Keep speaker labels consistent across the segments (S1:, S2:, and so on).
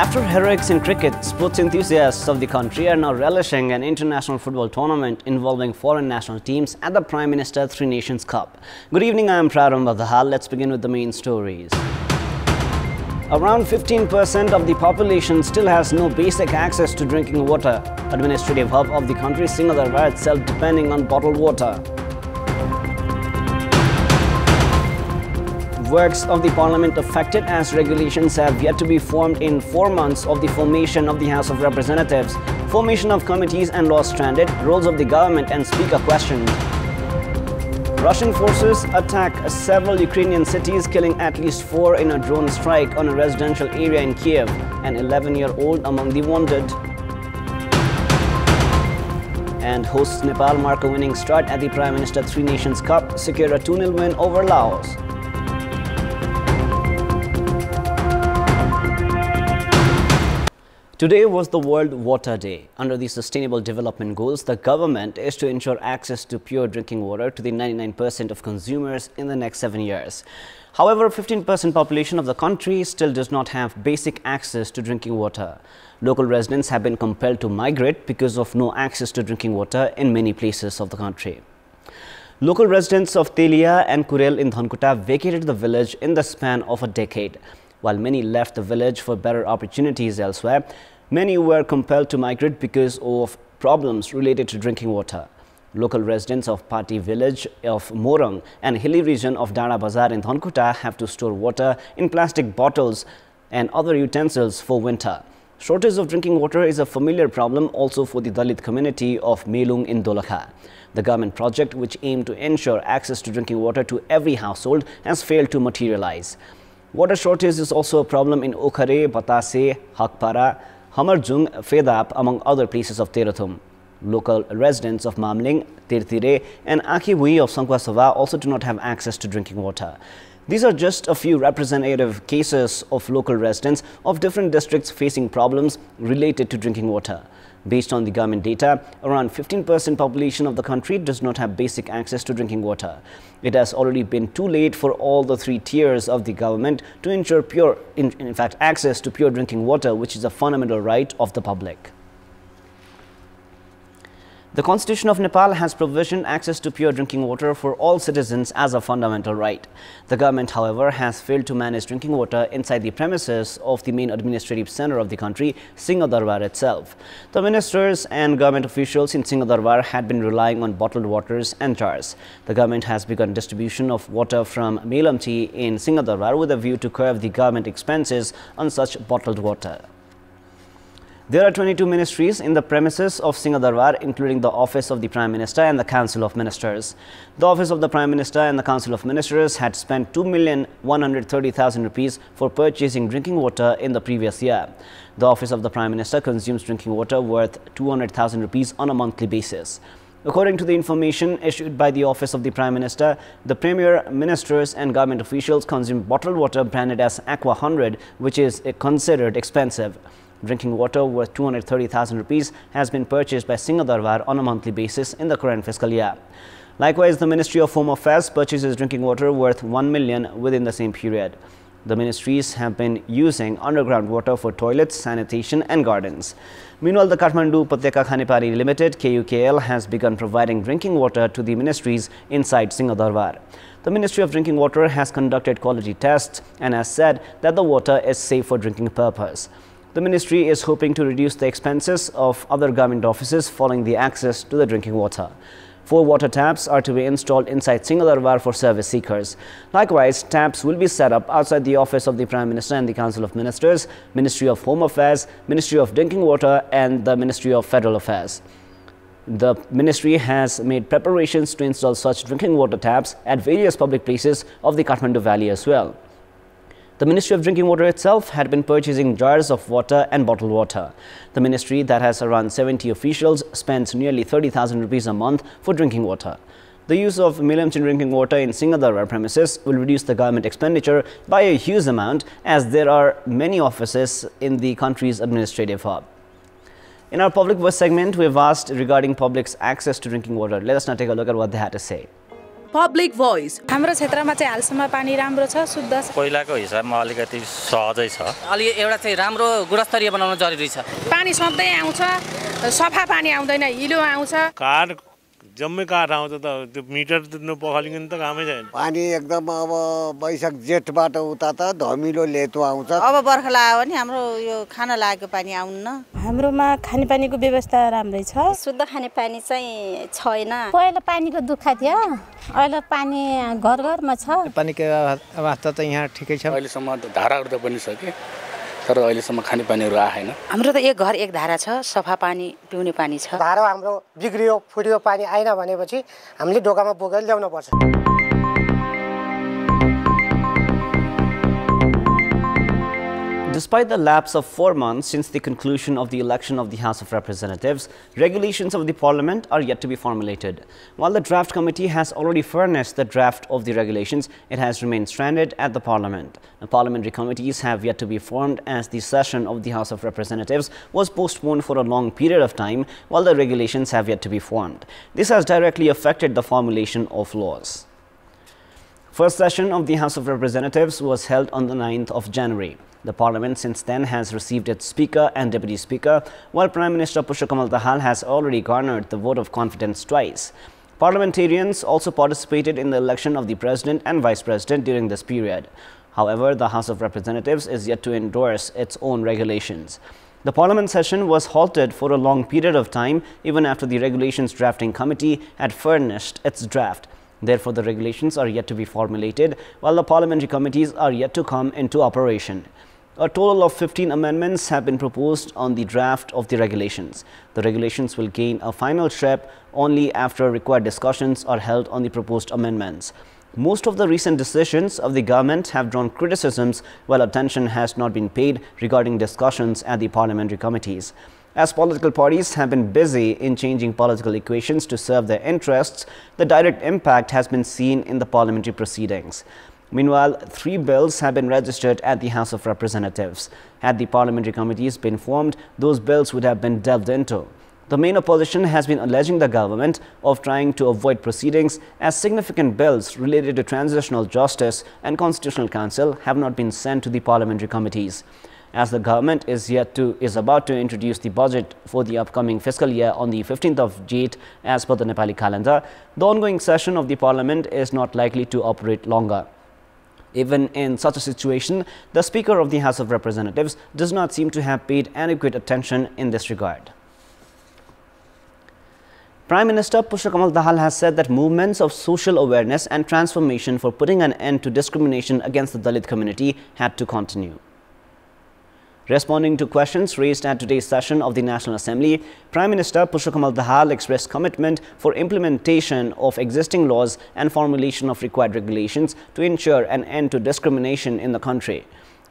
S1: After heroics in cricket, sports enthusiasts of the country are now relishing an international football tournament involving foreign national teams at the Prime Minister Three Nations Cup. Good evening, I am Prarambha Dahal. Let's begin with the main stories. Around 15% of the population still has no basic access to drinking water. Administrative hub of the country, Singhdarbar itself depending on bottled water. Works of the Parliament affected as regulations have yet to be formed in 4 months of the formation of the House of Representatives. Formation of committees and laws stranded, roles of the government and speaker questioned. Russian forces attack several Ukrainian cities, killing at least 4 in a drone strike on a residential area in Kiev. An 11-year-old among the wounded. And hosts Nepal mark a winning start at the Prime Minister Three Nations Cup, secure a 2-0 win over Laos. Today was the World Water Day. Under the Sustainable Development Goals, the government is to ensure access to pure drinking water to the 99% of consumers in the next 7 years. However, 15% population of the country still does not have basic access to drinking water. Local residents have been compelled to migrate because of no access to drinking water in many places of the country. Local residents of Telia and Kurel in Dhankuta vacated the village in the span of a decade. While many left the village for better opportunities elsewhere, many were compelled to migrate because of problems related to drinking water. Local residents of Pati village of Morang and hilly region of Dara Bazar in Dhankuta have to store water in plastic bottles and other utensils for winter. Shortage of drinking water is a familiar problem also for the Dalit community of Melung in Dolakha. The government project, which aimed to ensure access to drinking water to every household, has failed to materialize. Water shortage is also a problem in Okhare, Batase, Hakpara, Hamarjung, Fedap, among other places of Terathum. Local residents of Mamling, Tirtire and Akibui of Sangkwasava also do not have access to drinking water. These are just a few representative cases of local residents of different districts facing problems related to drinking water. Based on the government data, around 15% population of the country does not have basic access to drinking water. It has already been too late for all the 3 tiers of the government to ensure access to pure drinking water, which is a fundamental right of the public. The Constitution of Nepal has provisioned access to pure drinking water for all citizens as a fundamental right. The government, however, has failed to manage drinking water inside the premises of the main administrative center of the country, Singhdarbar itself. The ministers and government officials in Singhdarbar had been relying on bottled waters and jars. The government has begun distribution of water from Melamchi in Singhdarbar with a view to curb the government expenses on such bottled water. There are 22 ministries in the premises of Singhdarbar, including the Office of the Prime Minister and the Council of Ministers. The Office of the Prime Minister and the Council of Ministers had spent 2,130,000 rupees for purchasing drinking water in the previous year. The Office of the Prime Minister consumes drinking water worth 200,000 rupees on a monthly basis. According to the information issued by the Office of the Prime Minister, the Premier, Ministers and government officials consume bottled water branded as Aqua 100, which is considered expensive. Drinking water worth 230,000 rupees has been purchased by Singhdarbar on a monthly basis in the current fiscal year. Likewise, the Ministry of Home Affairs purchases drinking water worth 1 million within the same period. The ministries have been using underground water for toilets, sanitation and gardens. Meanwhile, the Kathmandu Upatyaka Khanepari Limited (KUKL) has begun providing drinking water to the ministries inside Singhdarbar. The Ministry of Drinking Water has conducted quality tests and has said that the water is safe for drinking purpose. The ministry is hoping to reduce the expenses of other government offices following the access to the drinking water. 4 water taps are to be installed inside Singhdarbar for service seekers. Likewise, taps will be set up outside the Office of the Prime Minister and the Council of Ministers, Ministry of Home Affairs, Ministry of Drinking Water and the Ministry of Federal Affairs. The ministry has made preparations to install such drinking water taps at various public places of the Kathmandu Valley as well. The Ministry of Drinking Water itself had been purchasing jars of water and bottled water. The ministry, that has around 70 officials, spends nearly 30,000 rupees a month for drinking water. The use of Melamchi drinking water in Singhdarbar premises will reduce the government expenditure by a huge amount, as there are many offices in the country's administrative hub. In our Public Voice segment, we have asked regarding public's access to drinking water. Let us now take a look at what they had to say.
S2: Public Voice.
S3: हाम्रो क्षेत्रमा चाहिँ हालसम्म पानी राम्रो छ, शुद्ध छ।
S4: पहिलाको हिसाबमा अलिकति सहजै छ।
S5: अलि एउटा चाहिँ राम्रो गुणस्तरीय बनाउन जरुरी छ।
S3: पानी सधैँ आउँछ, सफा पानी आउँदैन, हिलो आउँछ।
S6: कार जम्मै कार आउँछ त त्यो मिटर तिर्नु पखालिकन त कामै छैन।
S7: पानी एकदम अब वैशाख जेठबाट उता त धमिलो लेतो आउँछ।
S8: अब बर्खा लाग्यो भने हाम्रो यो खाना लागेको पानी आउन्न।
S9: हाम्रोमा खानेपानीको व्यवस्था राम्रै छ।
S10: शुद्ध खानेपानी चाहिँ छैन।
S9: पहिला पानीको दुःख थियो, अहिले पानी घर घरमा छ।
S11: पानीको अवस्था त यहाँ ठिकै छ।
S12: अहिलेसम्म धाराहरू त बनिसके तर अहिलेसम्म खानेपानीहरू आएन।
S8: हाम्रो त एक घर एक धारा छ, सफा पानी पिउने पानी छ।
S13: धारा हाम्रो बिग्रियो फुट्यो पानी आएन भनेपछि हामीले ढोकामा बोकेर ल्याउनु पर्छ।
S1: Despite the lapse of 4 months since the conclusion of the election of the House of Representatives, regulations of the Parliament are yet to be formulated. While the draft committee has already furnished the draft of the regulations, it has remained stranded at the Parliament. The parliamentary committees have yet to be formed as the session of the House of Representatives was postponed for a long period of time, while the regulations have yet to be formed. This has directly affected the formulation of laws. First session of the House of Representatives was held on the 9th of January. The Parliament since then has received its Speaker and Deputy Speaker, while Prime Minister Pushpakamal Dahal has already garnered the vote of confidence twice. Parliamentarians also participated in the election of the President and Vice President during this period. However, the House of Representatives is yet to endorse its own regulations. The Parliament session was halted for a long period of time even after the Regulations Drafting Committee had furnished its draft. Therefore, the regulations are yet to be formulated, while the parliamentary committees are yet to come into operation. A total of 15 amendments have been proposed on the draft of the regulations. The regulations will gain a final shape only after required discussions are held on the proposed amendments. Most of the recent decisions of the government have drawn criticisms, while attention has not been paid regarding discussions at the parliamentary committees. As political parties have been busy in changing political equations to serve their interests, the direct impact has been seen in the parliamentary proceedings. Meanwhile, 3 bills have been registered at the House of Representatives. Had the parliamentary committees been formed, those bills would have been delved into. The main opposition has been alleging the government of trying to avoid proceedings as significant bills related to transitional justice and Constitutional Council have not been sent to the parliamentary committees. As the government is about to introduce the budget for the upcoming fiscal year on the 15th of Jait as per the Nepali calendar, the ongoing session of the parliament is not likely to operate longer. Even in such a situation, the Speaker of the House of Representatives does not seem to have paid adequate attention in this regard. Prime Minister Pushpakamal Dahal has said that movements of social awareness and transformation for putting an end to discrimination against the Dalit community had to continue. Responding to questions raised at today's session of the National Assembly, Prime Minister Pushpakamal Dahal expressed commitment for implementation of existing laws and formulation of required regulations to ensure an end to discrimination in the country.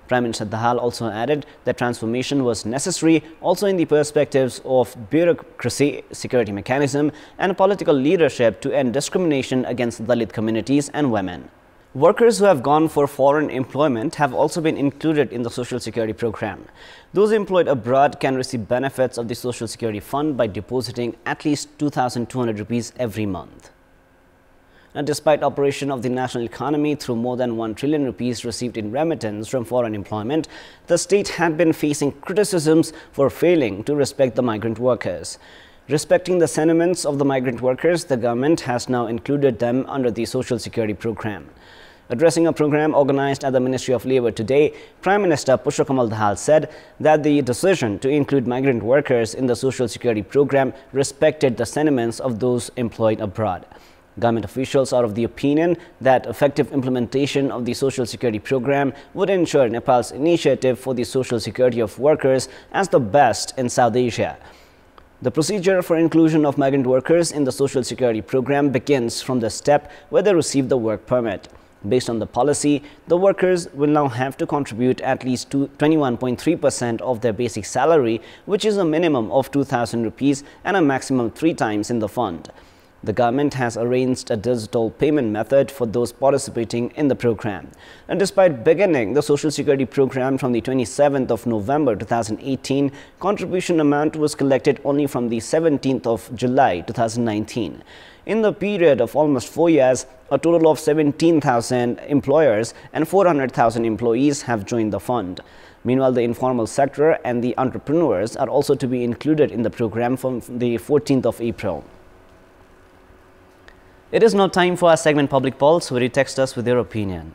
S1: Prime Minister Dahal also added that transformation was necessary also in the perspectives of bureaucracy, security mechanism and political leadership to end discrimination against Dalit communities and women. Workers who have gone for foreign employment have also been included in the Social Security program. Those employed abroad can receive benefits of the Social Security Fund by depositing at least 2,200 rupees every month. Now, despite operation of the national economy through more than 1 trillion rupees received in remittance from foreign employment, the state had been facing criticisms for failing to respect the migrant workers. Respecting the sentiments of the migrant workers, the government has now included them under the Social Security program. Addressing a program organized at the Ministry of Labour today, Prime Minister Pushpakamal Dahal said that the decision to include migrant workers in the Social Security program respected the sentiments of those employed abroad. Government officials are of the opinion that effective implementation of the Social Security program would ensure Nepal's initiative for the social security of workers as the best in South Asia. The procedure for inclusion of migrant workers in the Social Security program begins from the step where they receive the work permit. Based on the policy, the workers will now have to contribute at least 21.3% of their basic salary, which is a minimum of 2,000 rupees and a maximum 3 times in the fund. The government has arranged a digital payment method for those participating in the program. And despite beginning the Social Security program from the 27th of November 2018, contribution amount was collected only from the 17th of July 2019. In the period of almost 4 years, a total of 17,000 employers and 400,000 employees have joined the fund. Meanwhile, the informal sector and the entrepreneurs are also to be included in the program from the 14th of April. It is now time for our segment Public Pulse, where you text us with your opinion.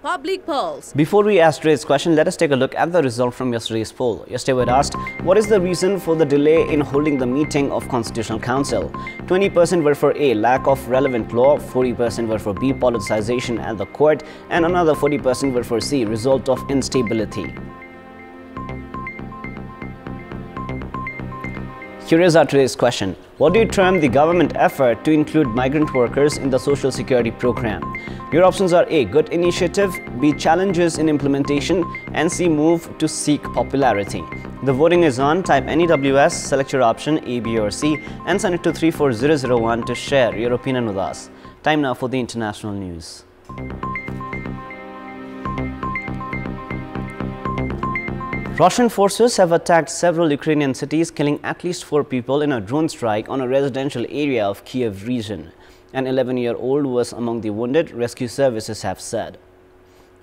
S2: Public Pulse.
S1: Before we ask today's question, let us take a look at the result from yesterday's poll. Yesterday we had asked, what is the reason for the delay in holding the meeting of Constitutional Council? 20% were for A, lack of relevant law, 40% were for B, politicization at the court, and another 40% were for C, result of instability. Here is our today's question. What do you term the government effort to include migrant workers in the Social Security program? Your options are A, good initiative, B, challenges in implementation, and C, move to seek popularity. The voting is on. Type NEWS, select your option A, B or C, and send it to 34001 to share your opinion with us. Time now for the international news. Russian forces have attacked several Ukrainian cities, killing at least 4 people in a drone strike on a residential area of Kiev region. An 11-year-old was among the wounded, rescue services have said.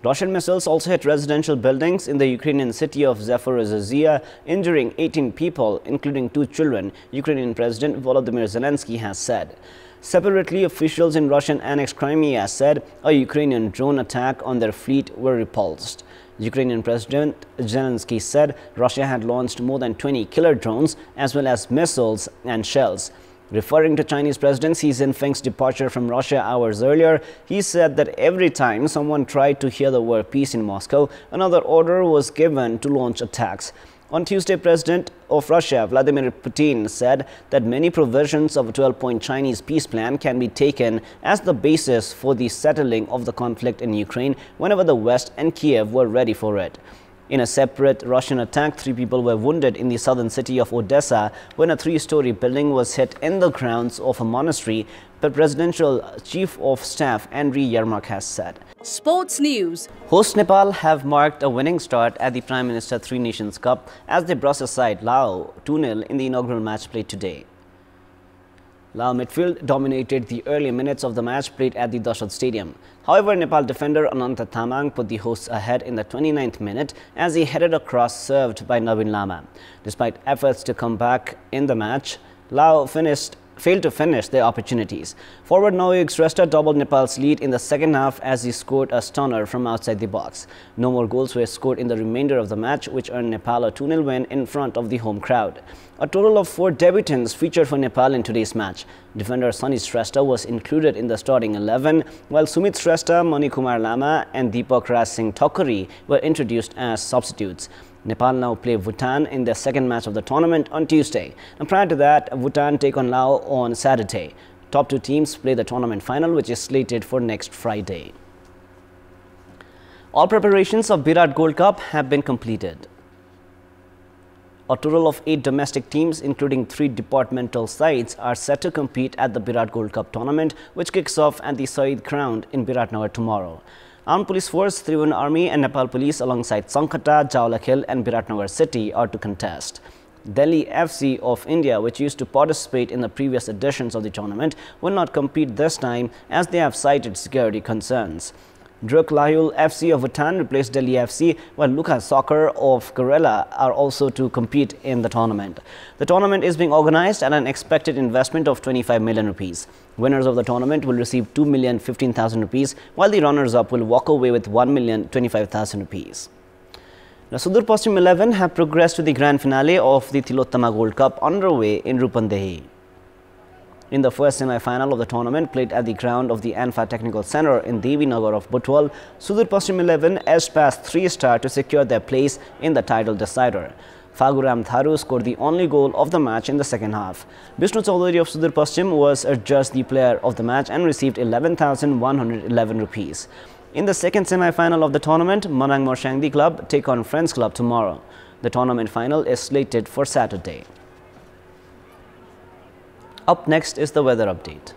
S1: Russian missiles also hit residential buildings in the Ukrainian city of Zaporizhzhia, injuring 18 people, including 2 children, Ukrainian President Volodymyr Zelensky has said. Separately, officials in Russian-annexed Crimea said a Ukrainian drone attack on their fleet were repulsed. Ukrainian President Zelensky said Russia had launched more than 20 killer drones as well as missiles and shells. Referring to Chinese President Xi Jinping's departure from Russia hours earlier, he said that every time someone tried to hear the word peace in Moscow, another order was given to launch attacks. On Tuesday, President of Russia, Vladimir Putin, said that many provisions of a 12-point Chinese peace plan can be taken as the basis for the settling of the conflict in Ukraine whenever the West and Kiev were ready for it. In a separate Russian attack, 3 people were wounded in the southern city of Odessa when a 3-story building was hit in the grounds of a monastery, the presidential chief of staff Andriy Yermak has said.
S2: Sports news.
S1: Host Nepal have marked a winning start at the Prime Minister Three Nations Cup as they brush aside Laos 2-0 in the inaugural match played today. Lao midfield dominated the early minutes of the match played at the Dashad Stadium. However, Nepal defender Ananta Thamang put the hosts ahead in the 29th minute as he headed a cross served by Navin Lama. Despite efforts to come back in the match, Lao failed to finish their opportunities. Forward Noe Shrestha doubled Nepal's lead in the second half as he scored a stunner from outside the box. No more goals were scored in the remainder of the match, which earned Nepal a 2-0 win in front of the home crowd. A total of 4 debutants featured for Nepal in today's match. Defender Sunny Shrestha was included in the starting 11, while Sumit Shrestha, Manikumar Lama and Deepak Raj Singh Thakuri were introduced as substitutes. Nepal now play Bhutan in their second match of the tournament on Tuesday. And prior to that, Bhutan take on Laos on Saturday. Top 2 teams play the tournament final, which is slated for next Friday. All preparations of Bharat Gold Cup have been completed. A total of 8 domestic teams, including 3 departmental sides, are set to compete at the Bharat Gold Cup tournament, which kicks off at the Saeed Ground in Biratnagar tomorrow. Armed Police Force, Tribhuvan Army and Nepal Police alongside Sankata, Jaulak and Biratnagar City are to contest. Delhi FC of India, which used to participate in the previous editions of the tournament, will not compete this time as they have cited security concerns. Druk Lahul FC of Bhutan replaced Delhi FC, while Luka Soccer of Kerala are also to compete in the tournament. The tournament is being organized at an expected investment of 25 million rupees. Winners of the tournament will receive 2,015,000 rupees, while the runners-up will walk away with 1,025,000 rupees. Now, Sudur Paschim 11 have progressed to the grand finale of the Tilottama Gold Cup underway in Rupandehi. In the first semi-final of the tournament played at the ground of the Anfa Technical Center in Devinagar of Butwal, Sudur Paschim 11 edged past 3-star to secure their place in the title decider. Phaguram Tharu scored the only goal of the match in the second half. Vishnu Chaudhary of Sudur Paschim was adjudged the player of the match and received 11,111 rupees. In the second semi-final of the tournament, Manang Morshangdi Club take on Friends Club tomorrow. The tournament final is slated for Saturday. Up next is the weather update.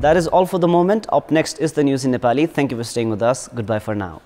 S1: That is all for the moment. Up next is the news in Nepali. Thank you for staying with us. Goodbye for now.